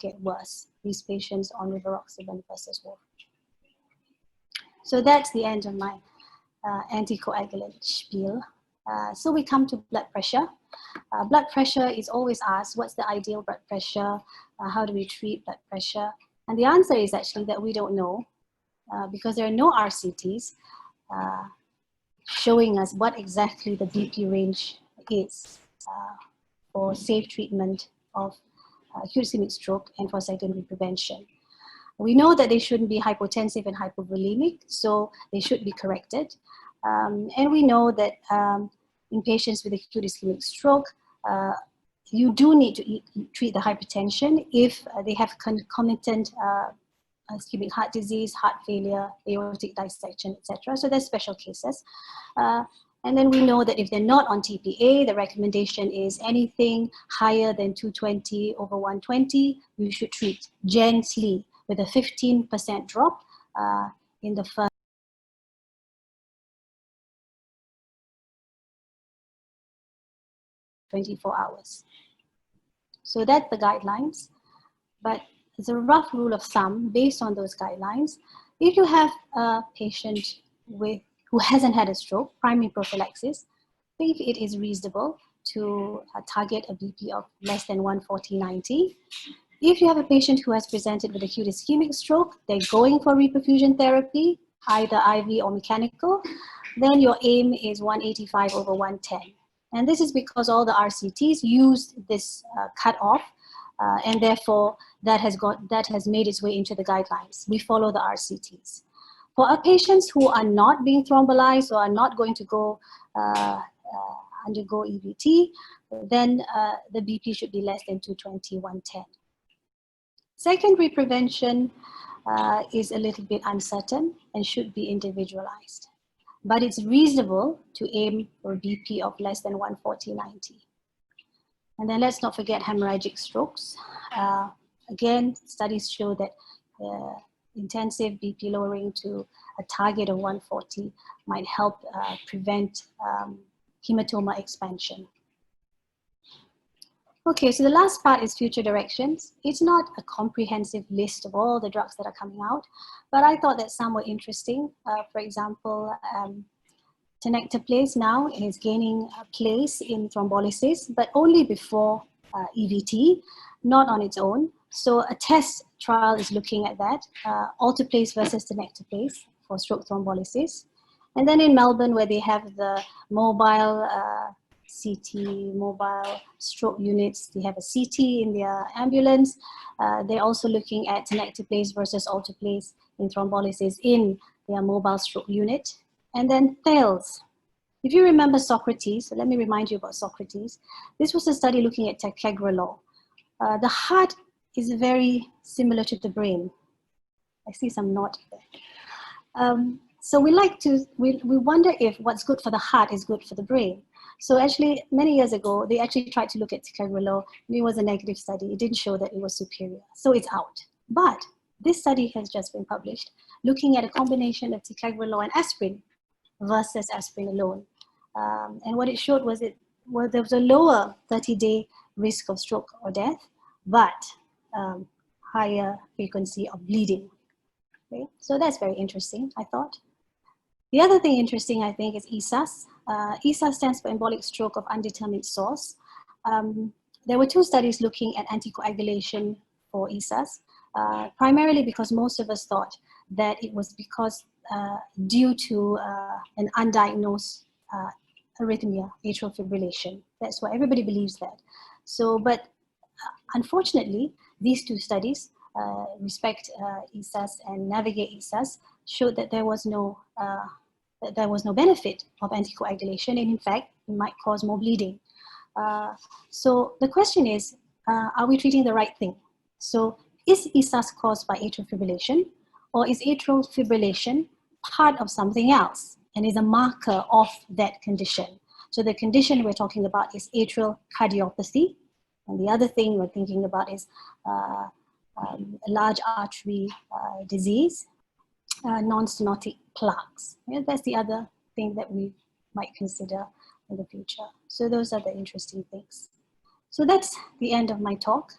get worse, these patients on rivaroxaban versus warfarin. So that's the end of my anticoagulant spiel. So we come to blood pressure. Blood pressure is always asked, what's the ideal blood pressure? How do we treat blood pressure? And the answer is actually that we don't know because there are no RCTs showing us what exactly the BP range is for safe treatment of acute ischemic stroke and for secondary prevention. We know that they shouldn't be hypotensive and hypovolemic, so they should be corrected. And we know that in patients with acute ischemic stroke, you do need to treat the hypertension if they have concomitant ischemic heart disease, heart failure, aortic dissection, etc. So there's special cases. And then we know that if they're not on TPA, the recommendation is anything higher than 220 over 120, you should treat gently with a 15% drop in the first 24 hours. So that's the guidelines, but it's a rough rule of thumb based on those guidelines. If you have a patient who hasn't had a stroke, primary prophylaxis, if it is reasonable to target a BP of less than 140/90. If you have a patient who has presented with acute ischemic stroke, they're going for reperfusion therapy, either IV or mechanical, then your aim is 185 over 110. And this is because all the RCTs used this cutoff, and therefore that has made its way into the guidelines. We follow the RCTs. For our patients who are not being thrombolized or are not going to go undergo EVT, then the BP should be less than 220, 110. Secondary prevention is a little bit uncertain and should be individualized. But it's reasonable to aim for a BP of less than 140/90. And then let's not forget hemorrhagic strokes. Again, studies show that intensive BP lowering to a target of 140 might help prevent hematoma expansion. Okay, so the last part is future directions. It's not a comprehensive list of all the drugs that are coming out, but I thought that some were interesting. For example, tenecteplase now is gaining a place in thrombolysis, but only before EVT, not on its own. So a test trial is looking at that, alteplase versus tenecteplase for stroke thrombolysis. And then in Melbourne, where they have the mobile CT, mobile stroke units, they have a CT in their ambulance. They're also looking at tenecteplase versus alteplase in thrombolysis in their mobile stroke unit. And then Thales. If you remember Socrates, so let me remind you about Socrates. This was a study looking at ticagrelor. The heart is very similar to the brain. I see some nod there. So we wonder if what's good for the heart is good for the brain. So actually, many years ago, they actually tried to look at ticagrelor, and it was a negative study. It didn't show that it was superior. So it's out. But this study has just been published, looking at a combination of ticagrelor and aspirin versus aspirin alone. And what it showed was there was a lower 30-day risk of stroke or death, but higher frequency of bleeding. Okay? So that's very interesting, I thought. The other thing interesting, I think, is ESAS. ESAS stands for embolic stroke of undetermined source. There were two studies looking at anticoagulation for ESAS, primarily because most of us thought that it was because due to an undiagnosed arrhythmia, atrial fibrillation. That's why everybody believes that. So, but unfortunately, these two studies, Respect ESAS and Navigate ESAS, showed that there was no benefit of anticoagulation, and in fact, it might cause more bleeding. So the question is, are we treating the right thing? So is ESAS caused by atrial fibrillation, or is atrial fibrillation part of something else and is a marker of that condition? So the condition we're talking about is atrial cardiopathy, and the other thing we're thinking about is a large artery disease, non-stenotic plaques. Yeah, that's the other thing that we might consider in the future. So those are the interesting things. So that's the end of my talk.